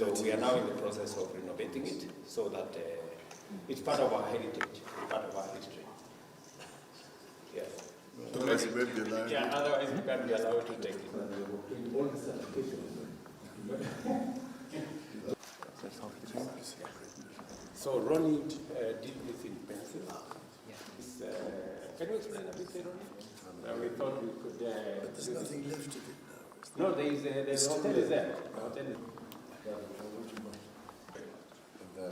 So we are now in the process of renovating it so that it's part of our heritage, part of our history. Yes. Otherwise, it won't be allowed. Yeah, otherwise we can't be allowed to take it. So Ronnie did this in pencil. Can you explain a bit, Ronnie? We thought we could... But there's nothing left of it now. No, the hotel is there. The hotel is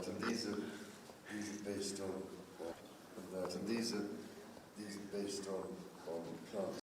And these are based on that, and these are based on